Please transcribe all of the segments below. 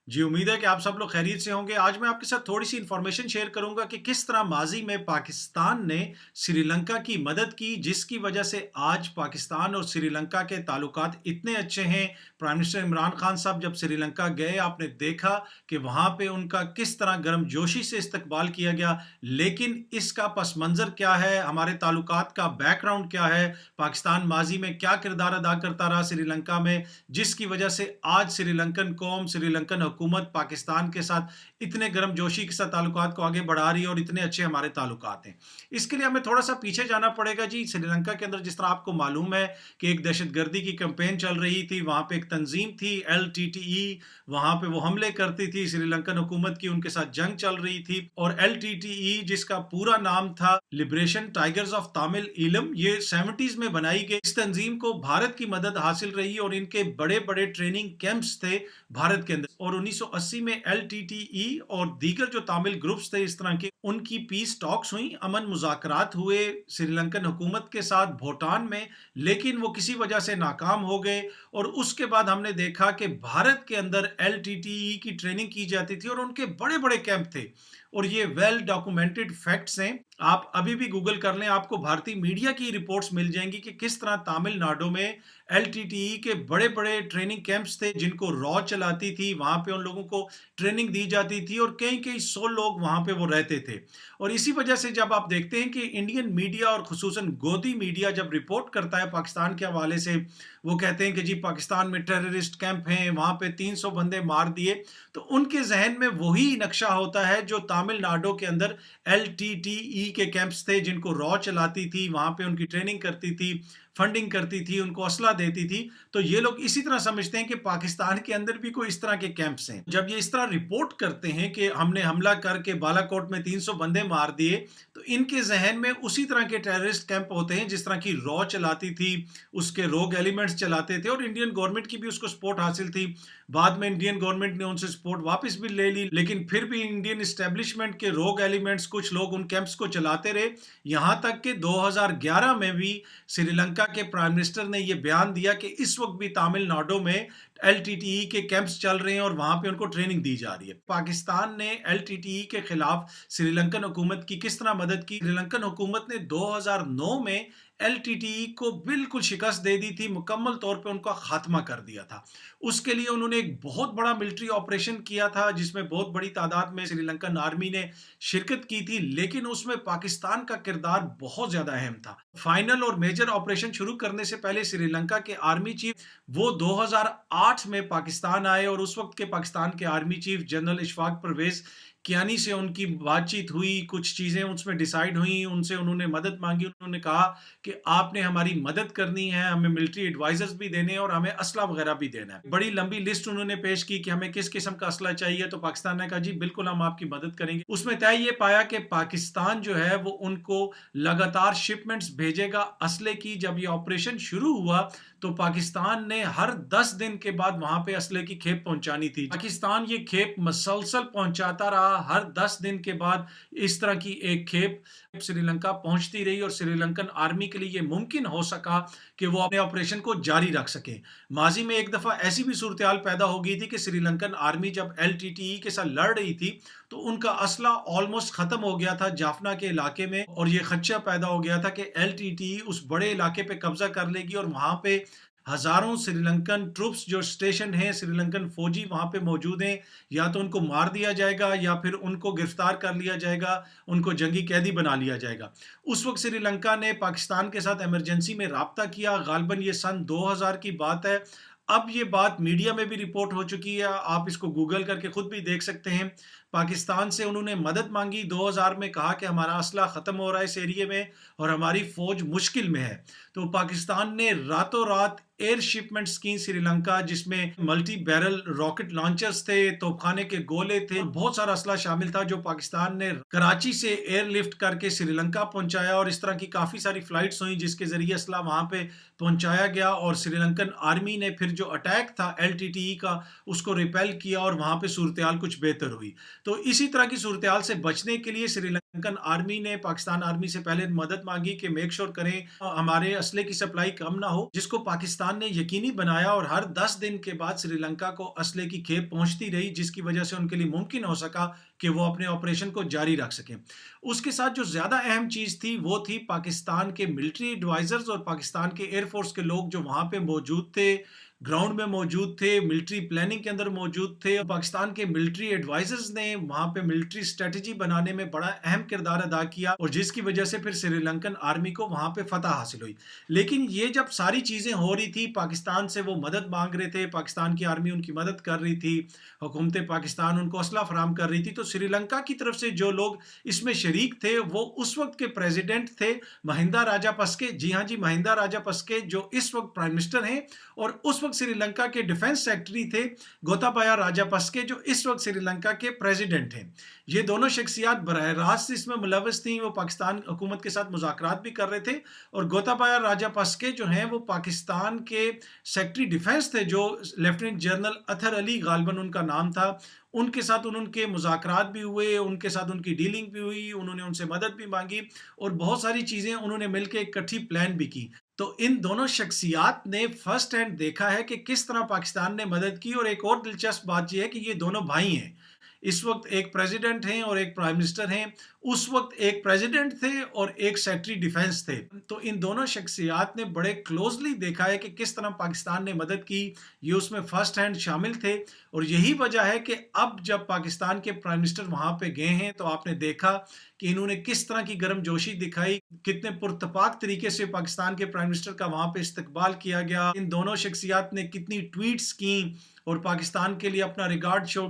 जी, उम्मीद है कि आप सब लोग खैरियत से होंगे। आज मैं आपके साथ थोड़ी-सी इन्फॉर्मेशन शेयर करूँगा कि किस तरह माज़ी में पाकिस्तान ने श्रीलंका की मदद की, जिसकी वजह से आज पाकिस्तान और श्रीलंका के ताल्लुकात इतने अच्छे हैं। प्राइम मिनिस्टर इमरान खान साहब जब श्रीलंका गए, आपने देखा कि वहाँ पे उनका किस तरह गर्मजोशी से इस्तकबाल किया गया। लेकिन इसका पस मंज़र क्या है, हमारे ताल्लुकात का बैकग्राउंड क्या है, पाकिस्तान माज़ी में क्या किरदार अदा करता रहा श्रीलंका में, जिसकी वजह से आज श्रीलंकन कौम, श्रीलंकन हुकूमत पाकिस्तान के साथ इतने गर्मजोशी के साथ ताल्लुकात को आगे बढ़ा रही है और इतने अच्छे हमारे ताल्लुकात हैं। इसके लिए हमें थोड़ा-सा पीछे जाना पड़ेगा जी। श्रीलंका के अंदर जिस तरह आपको मालूम है कि एक दहशतगर्दी की कैंपेन चल रही थी, वहाँ पे एक तंज़ीम थी एलटीटीई, वहाँ पे वो हमले करती थी, श्रीलंकन हुकूमत की उनके साथ जंग चल रही थी और एलटीटीई जिसका पूरा नाम था liberation tigers of Tamil Eelam, ये 70s में बनाई गई। इस तंज़ीम को भारत की मदद हासिल रही और इनके बड़े-बड़े ट्रेनिंग कैंप्स थे भारत के अंदर और 1980 में एलटीटीई और दीगर जो तामिल ग्रुप्स थे इस तरह के, उनकी पीस टॉक्स हुई, अमन मुज़ाकरात हुए श्रीलंकन हुकूमत के साथ भूटान में, लेकिन वो किसी वजह से नाकाम हो गए। और उसके बाद हमने देखा कि भारत के अंदर एलटीटीई की ट्रेनिंग की जाती थी और उनके बड़े-बड़े कैंप थे और ये वेल डॉक्यूमेंटेड फैक्ट्स हैं। आप अभी भी गूगल कर लें, आपको भारतीय मीडिया की रिपोर्ट्स मिल जाएंगी कि किस तरह तमिलनाडु में एलटीटीई के बड़े-बड़े ट्रेनिंग कैंप्स थे जिनको रॉ चलाती थी, वहाँ पे उन लोगों को ट्रेनिंग दी जाती थी और कई-कई 100 लोग वहाँ पे वो रहते थे। और इसी वजह से जब आप देखते हैं कि इंडियन मीडिया और खुसूसन गोदी मीडिया जब रिपोर्ट करता है पाकिस्तान के हवाले से, वो कहते हैं कि जी पाकिस्तान में टेररिस्ट कैंप हैं, वहाँ पे 300 बंदे मार दिए, तो उनके ज़हन में वही नक्शा होता है जो तमिलनाडु के अंदर एलटीटीई के कैंप्स थे जिनको रॉ चलाती थी, वहाँ पे उनकी ट्रेनिंग करती थी, फंडिंग करती थी, उनको असला देती थी। तो ये लोग इसी तरह समझते हैं कि पाकिस्तान के अंदर भी कोई इस तरह के कैंप्स हैं। जब ये इस तरह रिपोर्ट करते हैं कि हमने हमला करके बालाकोट में 300 बंदे मार दिए, तो इनके जहन में उसी तरह के टेररिस्ट कैंप होते हैं जिस तरह की रॉ चलाती थी, उसके रोग एलिमेंट्स चलाते थे और इंडियन गवर्नमेंट की भी उसको सपोर्ट हासिल थी। बाद में इंडियन गवर्नमेंट ने उनसे सपोर्ट वापस भी ले ली, लेकिन फिर भी इंडियन इस्टेब्लिशमेंट के रोग एलिमेंट्स कुछ लोग उन कैंप्स को चलाते रहे। यहां तक कि 2011 में भी श्रीलंका के प्राइम मिनिस्टर ने यह बयान दिया कि इस वक्त भी तमिलनाडु में एलटीटीई के कैंप्स चल रहे हैं और वहां पे उनको ट्रेनिंग दी जा रही है। पाकिस्तान ने एलटीटीई के खिलाफ श्रीलंकन हुकूमत की किस तरह मदद की? श्रीलंकन हुकूमत ने 2009 में एलटीटीई को बिल्कुल शिकस्त दे दी थी, मुकम्मल तौर पे उनका खात्मा कर दिया था। उसके लिए उन्होंने एक बहुत बड़ा मिलिट्री ऑपरेशन किया था जिसमें बहुत बड़ी तादाद में श्रीलंकन आर्मी ने शिरकत की थी, लेकिन उसमें पाकिस्तान का किरदार बहुत ज्यादा अहम था। फाइनल और मेजर ऑपरेशन शुरू करने से पहले श्रीलंका के आर्मी चीफ वो 2008 में पाकिस्तान आए और उस वक्त के पाकिस्तान के army chief general Ishfaq Parvez Kayani से उनकी बातचीत हुई, कुछ चीज़ें उसमें डिसाइड हुई, उनसे उन्होंने मदद मांगी। उन्होंने कहा कि आपने हमारी मदद करनी है, हमें मिलिट्री एडवाइजर्स भी देने हैं और हमें असला वगैरह भी देना है। बड़ी लंबी लिस्ट उन्होंने पेश की कि हमें किस किस्म का असला चाहिए, तो पाकिस्तान ने कहा जी बिल्कुल हम आपकी मदद करेंगे। उसमें तय ये पाया कि पाकिस्तान जो है वो उनको लगातार शिपमेंट्स भेजेगा असले की। जब ये ऑपरेशन शुरू हुआ तो पाकिस्तान ने हर 10 दिन के बाद वहां पे असले की खेप पहुंचानी थी। पाकिस्तान ये खेप मसलसल पहुंचाता रहा, हर 10 दिन के बाद इस तरह की एक खेप श्रीलंका पहुंचती रही और श्रीलंकन आर्मी के लिए ये मुमकिन हो सका कि वो अपने ऑपरेशन को जारी रख सके। माजी में एक दफा ऐसी भी सूरत हाल पैदा हो गई थी कि श्रीलंकन आर्मी जब एलटीटीई के साथ लड़ रही थी तो उनका असला ऑलमोस्ट खत्म हो गया था जाफना के इलाके में और ये खदशा पैदा हो गया था कि एलटीटीई उस बड़े इलाके पे कब्जा कर लेगी और वहां पे हजारों श्रीलंकन ट्रूप्स जो स्टेशन हैं, श्रीलंकन फौजी वहां पे मौजूद हैं, या तो उनको मार दिया जाएगा या फिर उनको गिरफ्तार कर लिया जाएगा, उनको जंगी कैदी बना लिया जाएगा। उस वक्त श्रीलंका ने पाकिस्तान के साथ इमरजेंसी में राब्ता किया, गालबन ये सन 2000 की बात है। अब ये बात मीडिया में भी रिपोर्ट हो चुकी है, आप इसको गूगल करके खुद भी देख सकते हैं। पाकिस्तान से उन्होंने मदद मांगी 2000 में, कहा कि हमारा असला ख़त्म हो रहा है इस एरिए में और हमारी फ़ौज मुश्किल में है। तो पाकिस्तान ने रातों रात एयर शिपमेंट्स की श्रीलंका, जिसमें मल्टी बैरल रॉकेट लॉन्चर्स थे, तोपखाने के गोले थे, बहुत सारा असला शामिल था जो पाकिस्तान ने कराची से एयरलिफ्ट करके श्रीलंका पहुंचाया और इस तरह की काफ़ी सारी फ्लाइट्स हुई जिसके ज़रिए असला वहाँ पे पहुंचाया गया और श्रीलंकन आर्मी ने फिर जो अटैक था एलटीटीई का उसको रिपेल किया और वहाँ पे सूरत हाल कुछ बेहतर हुई। तो इसी तरह की सूरत हाल से बचने के लिए श्रीलंका श्रीलंकन आर्मी ने पाकिस्तान आर्मी से पहले मदद मांगी कि मेक श्योर करें हमारे असले की सप्लाई कम ना हो, जिसको पाकिस्तान ने यकीनी बनाया और हर 10 दिन के बाद श्रीलंका को असले की खेप पहुंचती रही, जिसकी वजह से उनके लिए मुमकिन हो सका कि वो अपने ऑपरेशन को जारी रख सकें। उसके साथ जो ज्यादा अहम चीज थी वो थी पाकिस्तान के मिलिट्री एडवाइजर्स और पाकिस्तान के एयरफोर्स के लोग जो वहां पे मौजूद थे, ग्राउंड में मौजूद थे, मिलिट्री प्लानिंग के अंदर मौजूद थे। पाकिस्तान के मिलिट्री एडवाइजर्स ने वहां पे मिलिट्री स्ट्रेटजी बनाने में बड़ा अहम किरदार अदा किया और जिसकी वजह से फिर श्रीलंकन आर्मी को वहां पे फतह हासिल हुई। लेकिन ये जब सारी चीजें हो रही थी, पाकिस्तान से वो मदद मांग रहे थे, पाकिस्तान की आर्मी उनकी मदद कर रही थी, हुकूमत पाकिस्तान उनको असला फराम कर रही थी, तो श्रीलंका की तरफ से जो लोग इसमें शरीक थे वो उस वक्त के प्रेसिडेंट थे महिंदा राजापक्से। जी हाँ जी, महिंदा राजापक्से जो इस वक्त प्राइम मिनिस्टर हैं, और उस वक्त श्रीलंका के डिफेंस सेक्रेटरी थे गोताबाया राजापक्से जो इस वक्त श्रीलंका के प्रेसिडेंट हैं। ये दोनों शख्सियात बराह रास्त इसमें मुलव्वस थी, वो पाकिस्तान हुकूमत के साथ मुज़ाकरात भी कर रहे थे। और गोताबाया राजापक्से जो हैं वो पाकिस्तान के सेक्रेटरी डिफेंस थे, जो लेफ्टिनेंट जनरल अतहर अली गालिबन उनका नाम था। उनके साथ उनके मुज़ाकरात भी हुए, उनके साथ उनकी डीलिंग भी हुई, उन्होंने उनसे मदद भी मांगी और बहुत सारी चीज़ें उन्होंने मिलकर इकट्ठी प्लान भी की। तो इन दोनों शख्सियात ने फर्स्ट हैंड देखा है कि किस तरह पाकिस्तान ने मदद की। और एक और दिलचस्प बात यह है कि ये दोनों भाई हैं, इस वक्त एक प्रेसिडेंट हैं और एक प्राइम मिनिस्टर हैं, उस वक्त एक प्रेसिडेंट थे और एक सेक्रेटरी डिफेंस थे। तो इन दोनों शख्सियात ने बड़े क्लोजली देखा है कि किस तरह पाकिस्तान ने मदद की, ये उसमें फर्स्ट हैंड शामिल थे। और यही वजह है कि अब जब पाकिस्तान के प्राइम मिनिस्टर वहां पे गए हैं तो आपने देखा कि इन्होंने किस तरह की गर्मजोशी दिखाई, कितने पुरतपाक तरीके से पाकिस्तान के प्राइम मिनिस्टर का वहां पे इस्तकबाल किया गया। इन दोनों शख्सियात ने कितनी ट्वीट्स की और पाकिस्तान के लिए अपना रिगार्ड शो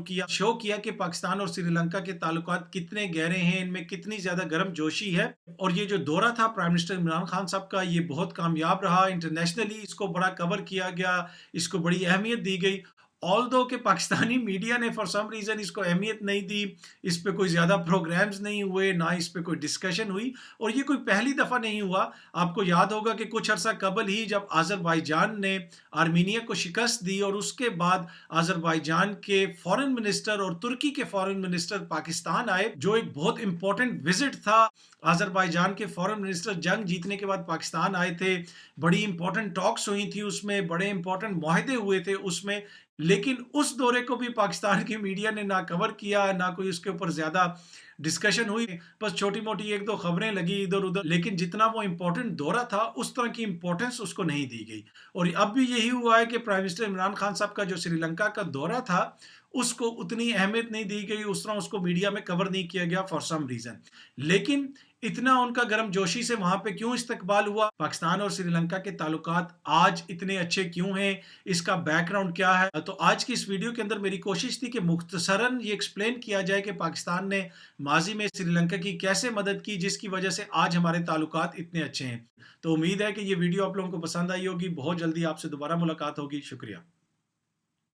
किया कि पाकिस्तान और श्रीलंका के ताल्लुकात कितने गहरे हैं, इनमें कितनी ज्यादा गर्मजोशी है। और ये जो दौरा था प्राइम मिनिस्टर इमरान खान साहब का, ये बहुत कामयाब रहा। इंटरनेशनली इसको बड़ा कवर किया गया, इसको बड़ी अहमियत दी गई। ऑल्दो कि पाकिस्तानी मीडिया ने फॉर सम रीज़न इसको अहमियत नहीं दी, इस पे कोई ज़्यादा प्रोग्राम्स नहीं हुए, ना इस पे कोई डिस्कशन हुई। और ये कोई पहली दफ़ा नहीं हुआ। आपको याद होगा कि कुछ अर्सा कबल ही जब आज़रबाईजान ने आर्मीनिया को शिकस्त दी और उसके बाद आज़रबाईजान के फॉरेन मिनिस्टर और तुर्की के फॉरेन मिनिस्टर पाकिस्तान आए, जो एक बहुत इंपॉर्टेंट विजिट था। आज़रबाईजान के फॉरेन मिनिस्टर जंग जीतने के बाद पाकिस्तान आए थे, बड़ी इंपॉर्टेंट टॉक्स हुई थी उसमें, बड़े इंपॉर्टेंट मुआहदे हुए थे उसमें। लेकिन उस दौरे को भी पाकिस्तान की मीडिया ने ना कवर किया, ना कोई उसके ऊपर ज्यादा डिस्कशन हुई, बस छोटी मोटी एक दो खबरें लगी इधर उधर। लेकिन जितना वो इंपॉर्टेंट दौरा था उस तरह की इंपॉर्टेंस उसको नहीं दी गई। और अब भी यही हुआ है कि प्राइम मिनिस्टर इमरान खान साहब का जो श्रीलंका का दौरा था उसको उतनी अहमियत नहीं दी गई, उस तरह उसको मीडिया में कवर नहीं किया गया फॉर सम रीजन। लेकिन इतना उनका गर्मजोशी से वहां पे क्यों इस्तकबाल हुआ, पाकिस्तान और श्रीलंका के ताल्लुकात आज इतने अच्छे क्यों हैं, इसका बैकग्राउंड क्या है। तो आज की इस वीडियो के अंदर मेरी कोशिश थी कि मुख्तसरन ये एक्सप्लेन किया जाए कि पाकिस्तान ने माजी में श्रीलंका की कैसे मदद की, जिसकी वजह से आज हमारे ताल्लुकात इतने अच्छे हैं। तो उम्मीद है कि ये वीडियो आप लोगों को पसंद आई होगी। बहुत जल्दी आपसे दोबारा मुलाकात होगी। शुक्रिया।